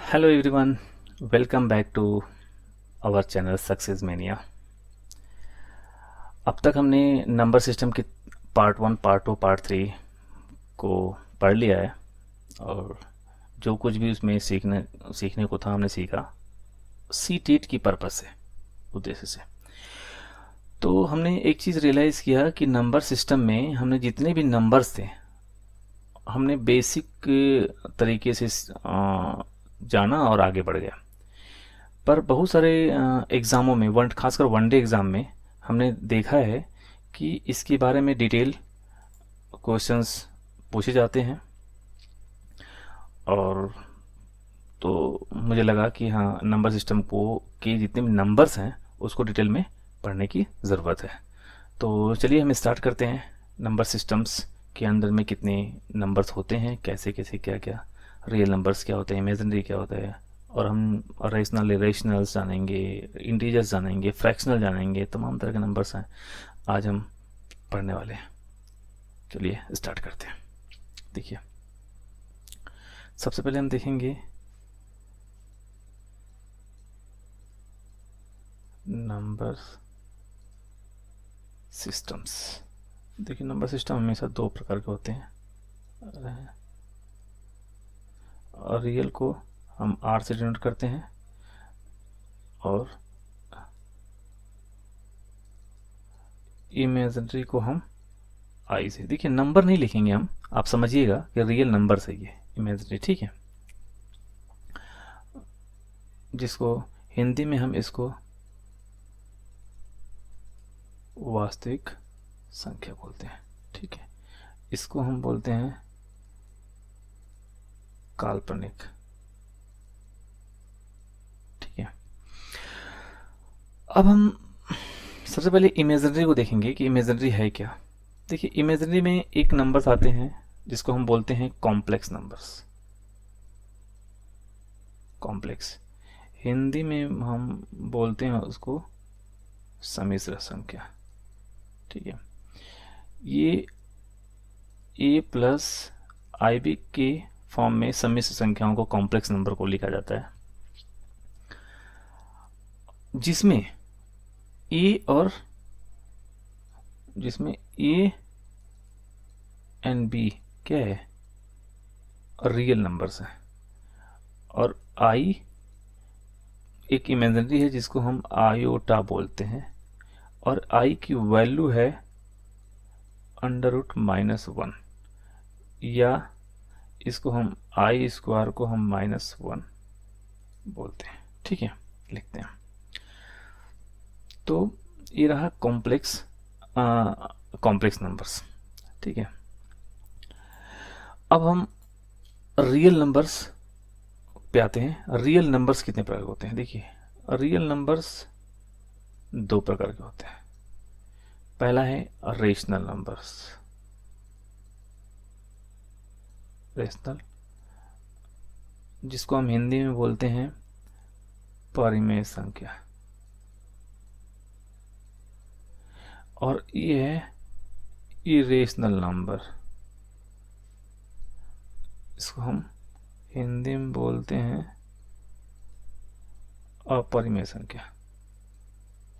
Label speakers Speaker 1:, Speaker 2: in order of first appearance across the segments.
Speaker 1: Hello everyone, welcome back to our channel success mania. अब तक हमने नंबर सिस्टम की part one, part two, part three को पढ़ लिया है और जो कुछ भी उसमें सीखने को था हमने सीखा सी टेट की पर्पस से, उद्देश्य से। तो हमने एक चीज़ रियलाइज़ किया कि नंबर सिस्टम में हमने जितने भी नंबर्स थे हमने बेसिक तरीके से जाना और आगे बढ़ गया। पर बहुत सारे एग्ज़ामों में खासकर वनडे एग्ज़ाम में हमने देखा है कि इसके बारे में डिटेल क्वेश्चंस पूछे जाते हैं। और तो मुझे लगा कि हाँ, नंबर सिस्टम को के जितने भी नंबर्स हैं उसको डिटेल में पढ़ने की ज़रूरत है। तो चलिए हम स्टार्ट करते हैं। नंबर सिस्टम्स के अंदर में कितने नंबर्स होते हैं, कैसे कैसे क्या क्या, रियल नंबर्स क्या होते हैं, इमेजिनरी क्या होता है, और हम रेशनल्स जानेंगे, इंटीजर्स जानेंगे, फ्रैक्शनल जानेंगे, तमाम तरह के नंबर्स हैं आज हम पढ़ने वाले हैं। चलिए स्टार्ट करते हैं। देखिए, सबसे पहले हम देखेंगे नंबर सिस्टम्स। देखिए, नंबर सिस्टम हमेशा दो प्रकार के होते हैं। और रियल को हम आर से डिनोट करते हैं और इमेजिनरी को हम आई से। देखिए, नंबर नहीं लिखेंगे हम, आप समझिएगा कि रियल नंबर से ये इमेजिनरी, ठीक है। जिसको हिंदी में हम इसको वास्तविक संख्या बोलते हैं, ठीक है। इसको हम बोलते हैं काल्पनिक, ठीक है। अब हम सबसे पहले इमेजिनरी को देखेंगे कि इमेजिनरी है क्या। देखिए, इमेजिनरी में एक नंबर्स आते हैं जिसको हम बोलते हैं कॉम्प्लेक्स नंबर्स। कॉम्प्लेक्स हिंदी में हम बोलते हैं उसको सम्मिश्र संख्या, ठीक है। ये ए प्लस आई बी के फॉर्म में सम्मिश्र संख्याओं को, कॉम्प्लेक्स नंबर को लिखा जाता है, जिसमें ए और जिसमें ए एंड बी क्या है, रियल नंबर्स हैं, और आई एक इमेजिनरी है जिसको हम आयोटा बोलते हैं, और आई की वैल्यू है √-1, या इसको हम आई स्क्वायर को हम -1 बोलते हैं, ठीक है, लिखते हैं। तो ये रहा कॉम्प्लेक्स नंबर्स, ठीक है। अब हम रियल नंबर्स पे आते हैं। रियल नंबर्स कितने प्रकार के होते हैं? देखिए, रियल नंबर्स दो प्रकार के होते हैं। पहला है रेशनल नंबर्स। रेशनल, जिसको हम हिंदी में बोलते हैं परिमेय संख्या, और ये है इरेशनल नंबर, इसको हम हिंदी में बोलते हैं अपरिमेय संख्या,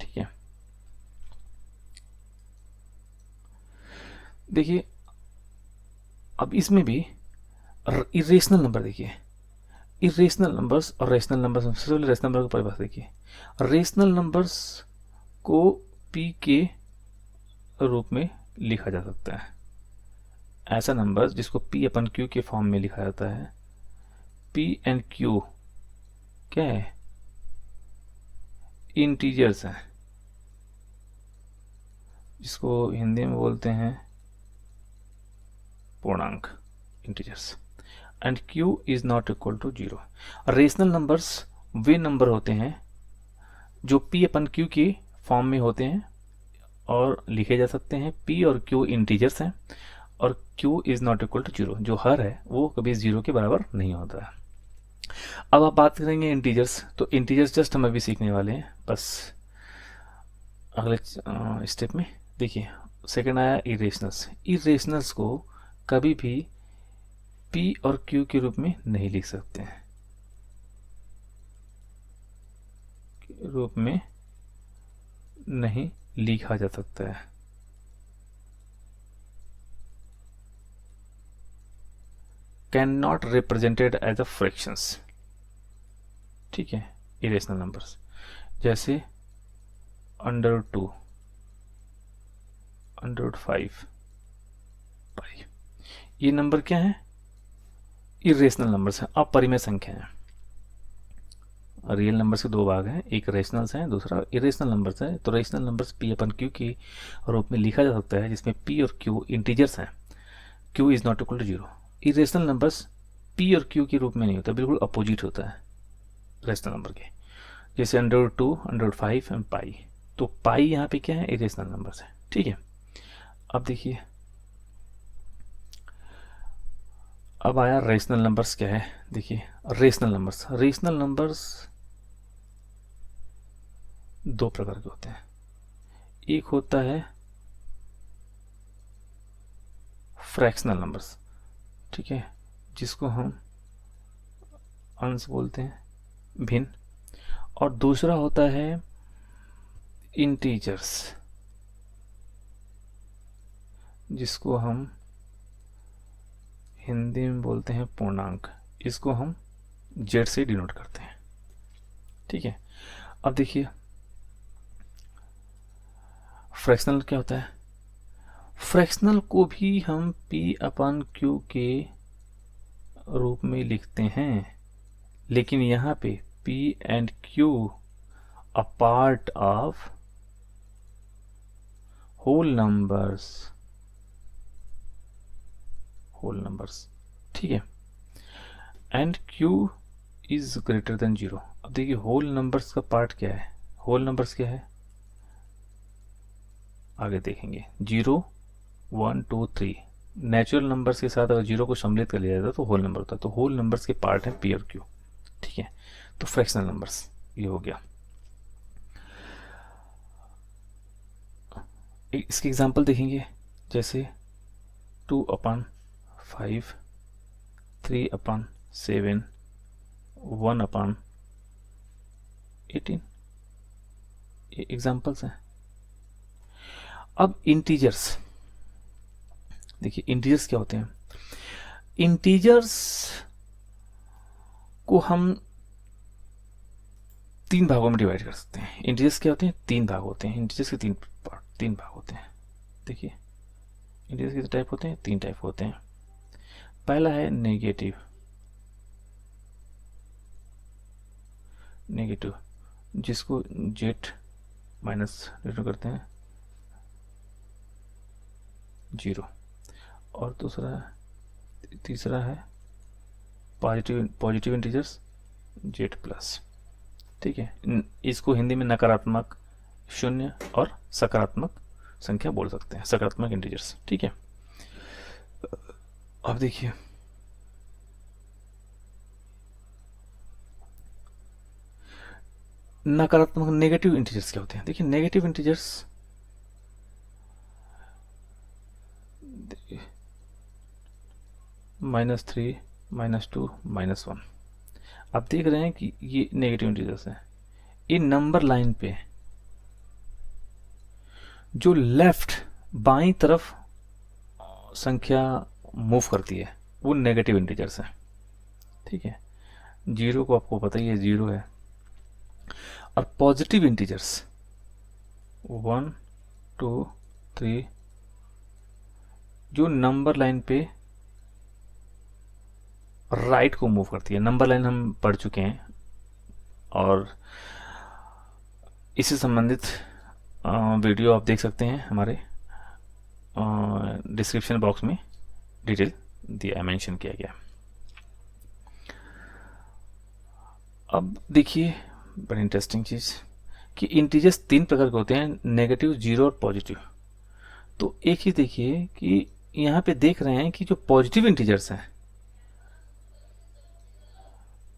Speaker 1: ठीक है। देखिए, अब इसमें भी इरेशनल नंबर, देखिए इरेशनल नंबर्स और रेशनल नंबर्स। सबसे पहले रेशनल नंबर की परिभाषा देखिए। रेशनल नंबर्स को पी के रूप में लिखा जा सकता है। ऐसा नंबर जिसको पी अपन क्यू के फॉर्म में लिखा जाता है। पी एंड क्यू क्या है? इंटीजर्स हैं, जिसको हिंदी में बोलते हैं पूर्णांक, integers. And q is not equal to 0। Rational numbers वे नंबर होते हैं जो p अपन q के फॉर्म में होते हैं और लिखे जा सकते हैं। p और q इंटीजर्स हैं, और q is not equal to 0, जो हर है वो कभी 0 के बराबर नहीं होता है। अब आप बात करेंगे इंटीजर्स, तो इंटीजर्स जस्ट हम अभी सीखने वाले हैं, बस अगले स्टेप में। देखिए, सेकंड आया इरेशनल्स। इरेशनल्स को कभी भी p और q के रूप में नहीं लिख सकते हैं। रूप में नहीं लिखा जा सकता है। Can not represented as a fractions, ठीक है, इरेशनल नंबर्स, जैसे √2, √5 पाई, ये नंबर क्या है? इरेशनल नंबर्स हैं, अपरिमेय संख्या है। रियल नंबर्स के दो भाग हैं, एक रेशनल्स हैं, दूसरा इरेशनल नंबर्स है। तो rational numbers p upon q के रूप में लिखा जा सकता है, जिसमें p और q इंटीजर्स हैं, q is not equal to 0। Irrational numbers p और q के रूप में नहीं होता, बिल्कुल अपोजिट होता है रेशनल नंबर के, जैसे √2, √5 एंड पाई। तो पाई यहाँ पे क्या है? इरेशनल नंबर्स है, ठीक है। अब देखिए, अब आया रेशनल नंबर्स क्या है। देखिए, रेशनल नंबर्स दो प्रकार के होते हैं। एक होता है फ्रैक्शनल नंबर्स, ठीक है, जिसको हम अंश बोलते हैं, भिन्न। और दूसरा होता है इंटीजर्स, जिसको हम हिंदी में बोलते हैं पूर्णांक। इसको हम जेड से डिनोट करते हैं, ठीक है। अब देखिए, फ्रैक्शनल क्या होता है? फ्रैक्शनल को भी हम p/q के रूप में लिखते हैं, लेकिन यहाँ पे p and q a part of whole numbers, ठीक है, and q is greater than 0। अब देखिए, होल नंबर्स का पार्ट क्या है? होल नंबर्स क्या है आगे देखेंगे। 0, 1, 2, 3 नेचुरल नंबर्स के साथ अगर 0 को सम्मिलित कर लिया जाता है तो होल नंबर होता है। तो होल नंबर्स के पार्ट है p और q, ठीक है। तो फ्रैक्शनल नंबर्स ये हो गया। इसके एग्जांपल देखेंगे, जैसे 2/5, 3/7, 1/18, ये एग्जांपल्स हैं। अब इंटीजर्स देखिए, इंटीजर्स क्या होते हैं? इंटीजर्स को हम तीन भागों में डिवाइड कर सकते हैं। इंटीजर्स क्या होते हैं? तीन भाग होते हैं। इंटीजर्स के तीन भाग होते हैं। देखिए, इंटीजर्स कितने टाइप होते हैं? तीन टाइप होते हैं। पहला है नेगेटिव, जिसको जेट माइनस डिनोट करते हैं 0। और तीसरा है पॉजिटिव इंटीजर्स, जेट प्लस, ठीक है। इसको हिंदी में नकारात्मक शून्य और सकारात्मक संख्या बोल सकते हैं, सकारात्मक इंटीजर्स, ठीक है। अब देखिए, नकारात्मक नेगेटिव इंटीजर्स क्या होते हैं? देखिए, नेगेटिव इंटीजर्स -3, -2, -1। आप देख रहे हैं कि ये नेगेटिव इंटीजर्स हैं। इन नंबर लाइन पे जो लेफ्ट बाईं तरफ संख्या मूव करती है वो नेगेटिव इंटीजर्स है, ठीक है। 0 को आपको पता ही है 0 है। और पॉजिटिव इंटीजर्स 1, 2, 3 जो नंबर लाइन पे राइट को मूव करती है। नंबर लाइन हम पढ़ चुके हैं और इससे संबंधित वीडियो आप देख सकते हैं हमारे डिस्क्रिप्शन बॉक्स में, डिटेल दिया मेंशन किया गया। अब देखिए, बड़ी इंटरेस्टिंग चीज़ कि इंटीजर्स तीन प्रकार के होते हैं, नेगेटिव, 0 और पॉजिटिव। तो एक ही देखिए कि यहाँ पे देख रहे हैं कि जो पॉजिटिव इंटीजर्स हैं,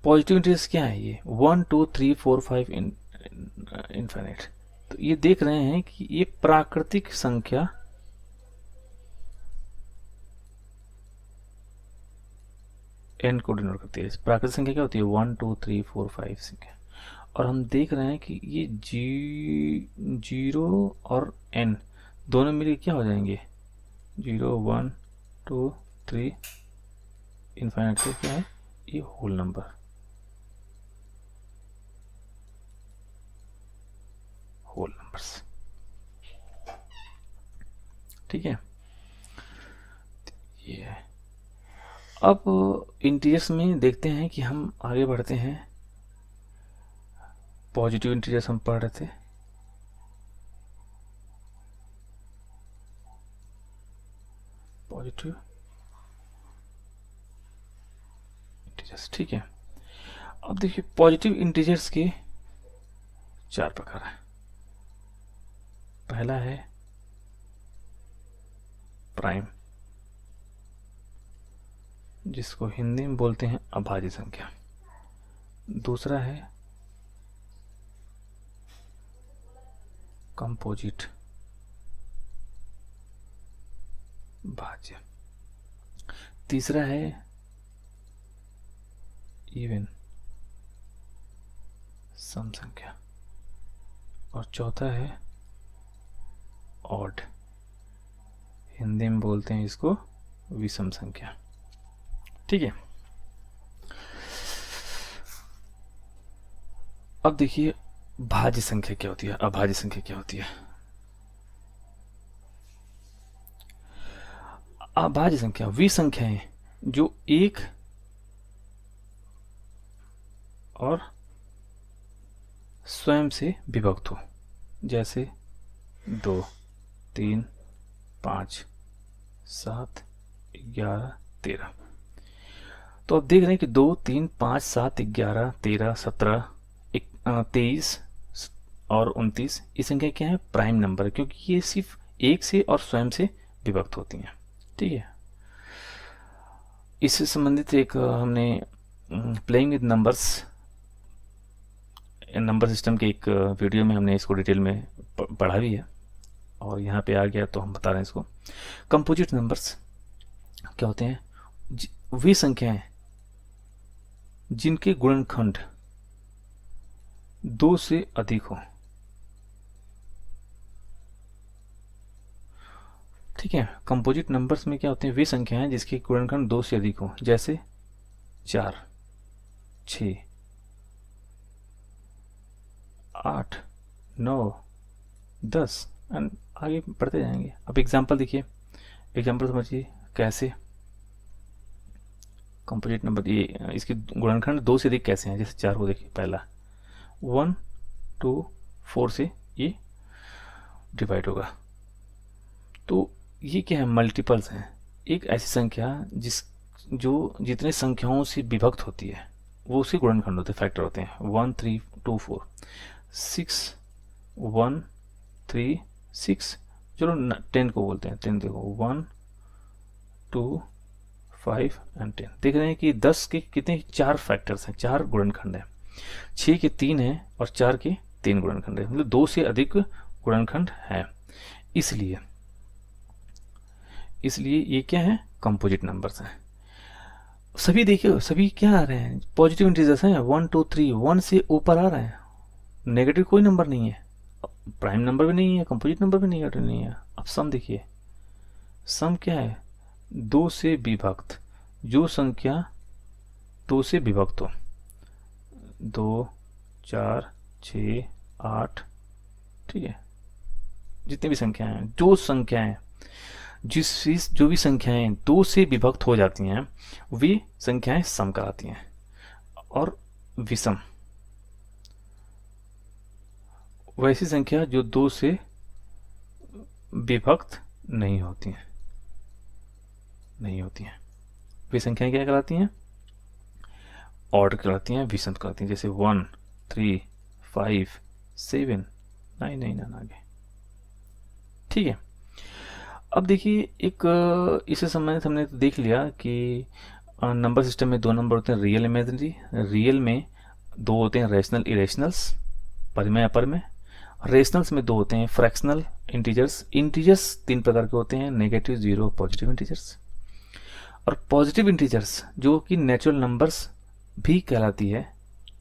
Speaker 1: पॉजिटिव इंटीजर्स क्या है? ये 1, 2, 3, 4, 5 इनफाइनाइट। तो ये देख रहे हैं कि ये प्राकृतिक संख्या n को डिनोट करती है। प्राकृतिक संख्या क्या होती है? 1, 2, 3, 4, 5 संख्या। और हम देख रहे हैं कि ये जीरो और n दोनों मिलके क्या हो जाएंगे, 0 1 2 3 इनफाइनाइट से क्या है, ये होल नंबर, होल नंबर्स। ठीक है, ये है। अब इंटीजर्स में देखते हैं कि हम आगे बढ़ते हैं। पॉजिटिव इंटीजर्स हम पढ़ रहे थे, पॉजिटिव इंटीजर्स। ठीक है, अब देखिए पॉजिटिव इंटीजर्स के 4 प्रकार हैं। पहला है प्राइम, जिसको हिंदी में बोलते हैं अभाज्य संख्या। दूसरा है कंपोजिट, भाज्य। तीसरा है इवन, सम संख्या। और चौथा है ऑड, हिंदी में बोलते हैं इसको विषम संख्या। ठीक है, अब देखिए भाज्य संख्या क्या होती है, अभाज्य संख्या क्या होती है। अभाज्य संख्या वे संख्याएं जो एक और स्वयं से विभक्त हो, जैसे 2 3 5 7 11 13। तो आप देख रहे हैं कि 2 3 5 7 11 13 17 23 और 29 ये संख्या क्या है, प्राइम नंबर, क्योंकि ये सिर्फ एक से और स्वयं से विभक्त होती हैं। ठीक है, इससे संबंधित एक हमने playing with numbers number system के एक वीडियो में हमने इसको डिटेल में पढ़ा भी है, और यहाँ पे आ गया तो हम बता रहे हैं इसको। कंपोजिट नंबर्स क्या होते हैं, वे संख्याएं जिनके गुणनखंड 2 से अधिक हो। ठीक है, कंपोजिट नंबर्स में क्या होते हैं, वे संख्याएं जिसके गुणनखंड 2 से अधिक हो, जैसे 4 6 8 9 10 एंड आगे बढ़ते जाएंगे। अब एग्जांपल देखिए, एग्जांपल समझिए कैसे कंपोजिट नंबर ये इसके गुणनखंड 2 से अधिक कैसे हैं। जैसे 4 को देखिए, पहला 1 2 4 से ये डिवाइड होगा, तो ये क्या है, मल्टीपल्स हैं। एक ऐसी संख्या जो जितने संख्याओं से विभक्त होती है वो उसके गुणनखंड होते हैं, फैक्टर होते हैं। 1 3 2 4 6 1 3 6, चलो 10 को बोलते हैं। 10 देखो 1 2 5 एंड 10। देख रहे हैं कि 10 के कितने 4 फैक्टर्स हैं, 4 गुणनखंड हैं। 6 के 3 हैं और 4 के 3 गुणनखंड है, मतलब 2 से अधिक गुणनखंड है। इसलिए ये क्या है, कंपोजिट नंबर्स हैं। सभी देखिए, सभी क्या आ रहे हैं, पॉजिटिव इंटीजर्स हैं। 1 2 3 1 से ऊपर आ रहे हैं, नेगेटिव कोई नंबर नहीं है, प्राइम नंबर भी नहीं है, कंपोजिट नंबर भी नहीं है। अब सम देखिए, सम क्या है, 2 से विभक्त, जो संख्या 2 से विभक्त हो, 2 4 6 8। ठीक है, जितनी भी संख्याएं हैं, जो भी संख्याएं 2 से विभक्त हो जाती हैं वे संख्याएं सम कहलाती हैं। और विषम वैसी संख्या जो 2 से विभक्त नहीं होती हैं, वे संख्याएं क्या कहलाती हैं, ऑड कहलाती हैं, विषम कहलाती हैं। जैसे 1 3 5 7 9 9 आगे। ठीक है, अब देखिए एक इससे संबंधित हमने तो देख लिया कि नंबर सिस्टम में 2 नंबर होते हैं, रियल इमेजिनरी। रियल में 2 होते हैं रैशनल इरेशनल्स, परिमेय अपरिमेय। रेशनल्स में 2 होते हैं फ्रैक्शनल इंटीजर्स। इंटीजर्स 3 प्रकार के होते हैं, नेगेटिव, जीरो, पॉजिटिव इंटीजर्स। और पॉजिटिव इंटीजर्स जो कि नेचुरल नंबर्स भी कहलाती है,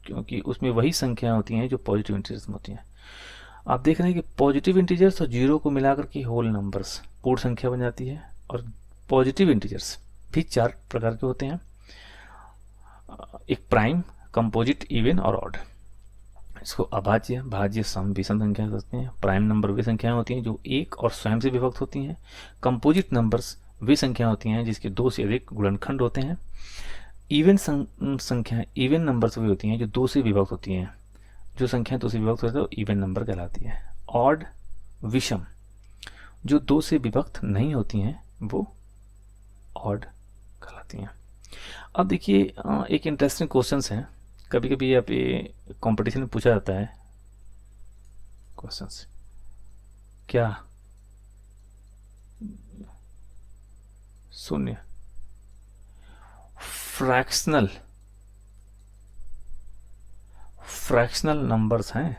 Speaker 1: क्योंकि उसमें वही संख्याएं होती हैं जो पॉजिटिव इंटीजर्स में होती हैं। आप देख रहे हैं कि पॉजिटिव इंटीजर्स और जीरो को मिलाकर के होल नंबर्स पूर्ण संख्या बन जाती है। और पॉजिटिव इंटीजर्स भी 4 प्रकार के होते हैं, एक प्राइम, कंपोजिट, इवन और ऑड। इसको अभाज्य, भाज्य, सम, विषम संख्या कहते हैं। प्राइम नंबर वे संख्याएं होती हैं जो एक और स्वयं से विभक्त होती हैं। कंपोजिट नंबर्स वे संख्याएं होती हैं जिसके 2 से अधिक गुणनखंड होते हैं। इवन संख्याएं, इवन नंबर्स वे होती हैं जो 2 से विभक्त होती हैं। जो संख्याएं 2 से विभक्त होती है वो इवन नंबर कहलाती है। ऑड, विषम, जो 2 से विभक्त नहीं होती हैं वो ऑड कहलाती हैं। अब देखिए एक इंटरेस्टिंग क्वेश्चन है, कभी कभी आप ये कंपटीशन में पूछा जाता है क्वेश्चंस। क्या शून्य फ्रैक्शनल नंबर्स हैं,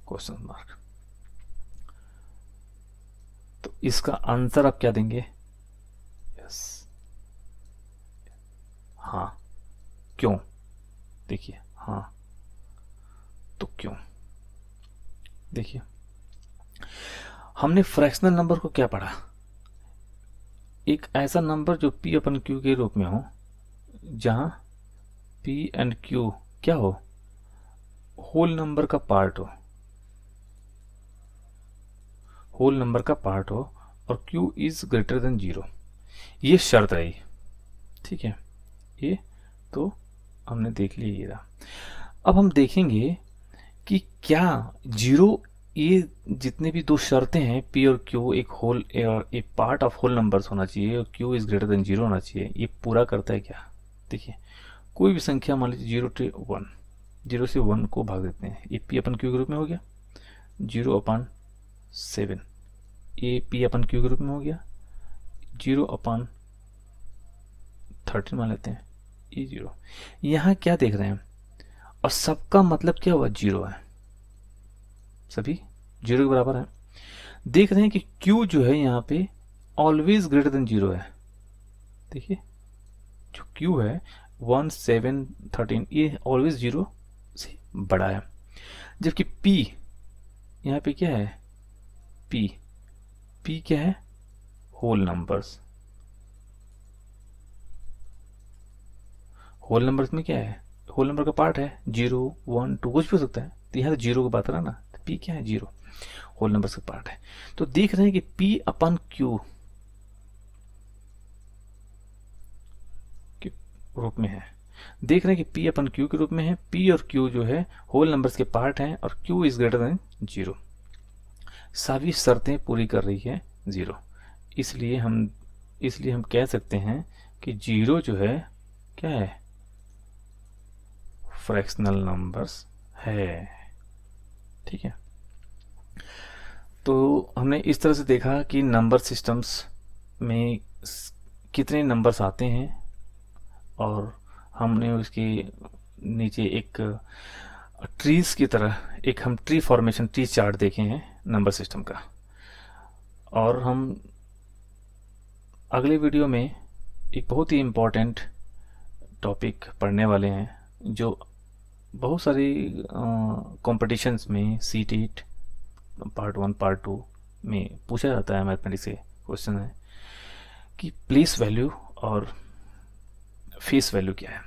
Speaker 1: क्वेश्चन मार्क। तो इसका आंसर आप क्या देंगे? यस, हाँ। क्यों? देखिए, हाँ तो क्यों? देखिए, हमने फ्रैक्शनल नंबर को क्या पढ़ा? एक ऐसा नंबर जो p अपन q के रूप में हो, जहां p एंड q क्या हो? होल नंबर का पार्ट हो, होल नंबर का पार्ट हो, और q इज ग्रेटर देन 0। ये शर्त रही, ठीक है। ये तो हमने देख लिया ये रहा। अब हम देखेंगे कि क्या 0, ये जितने भी 2 शर्तें हैं p और q, एक होल और एक पार्ट ऑफ होल नंबर्स होना चाहिए और q इज ग्रेटर देन 0 होना चाहिए, ये पूरा करता है क्या? देखिए, कोई भी संख्या मान लीजिए 0 से 1, 0 से 1 को भाग देते हैं, ये p अपन q के रूप में हो गया 0/7, ये p अपन q के रूप में हो गया 0/13 मान लेते हैं, ये 0। यहाँ क्या देख रहे हैं? और सबका मतलब क्या हुआ? 0 है, सभी 0 के बराबर है। देख रहे हैं कि q जो है यहाँ पे ऑलवेज ग्रेटर देन 0 है। देखिए, जो q है 1, 7, 13, ये ऑलवेज 0 से बड़ा है। जबकि p यहाँ पे क्या है? p क्या है? Whole numbers. होल नंबर्स में क्या है? होल नंबर का पार्ट है, 0, 1, 2 कुछ भी हो सकता है। तो यहाँ तो 0 की बात रहा ना, तो p क्या है? 0, होल नंबर्स का पार्ट है। तो देख रहे हैं कि p/q के रूप में है। देख रहे हैं कि p/q के रूप में है। p और q जो है होल नंबर्स के पार्ट हैं और q इज ग्रेटर देन 0। सभी शर्तें पूरी कर रही है 0। इसलिए हम कह सकते हैं कि 0 जो है क्या है? फ्रैक्शनल नंबर्स है, ठीक है। तो हमने इस तरह से देखा कि नंबर सिस्टम्स में कितने नंबर्स आते हैं, और हमने उसके नीचे एक ट्रीज की तरह एक हम ट्री फॉर्मेशन, ट्री चार्ट देखे हैं नंबर सिस्टम का। और हम अगले वीडियो में एक बहुत ही इम्पोर्टेंट टॉपिक पढ़ने वाले हैं जो बहुत सारी कॉम्पिटिशन्स में CTET पार्ट 1, पार्ट 2 में पूछा जाता है। मैथमेटिक्स के क्वेश्चन है कि प्लेस वैल्यू और फेस वैल्यू क्या है।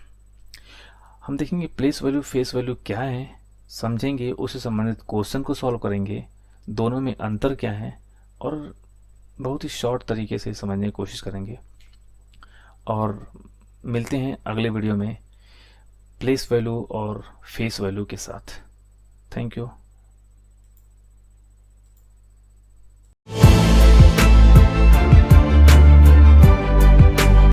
Speaker 1: हम देखेंगे प्लेस वैल्यू, फेस वैल्यू क्या है, समझेंगे, उससे संबंधित क्वेश्चन को सॉल्व करेंगे, दोनों में अंतर क्या है, और बहुत ही शॉर्ट तरीके से समझने की कोशिश करेंगे। और मिलते हैं अगले वीडियो में प्लेस वैल्यू और फेस वैल्यू के साथ। Thank you.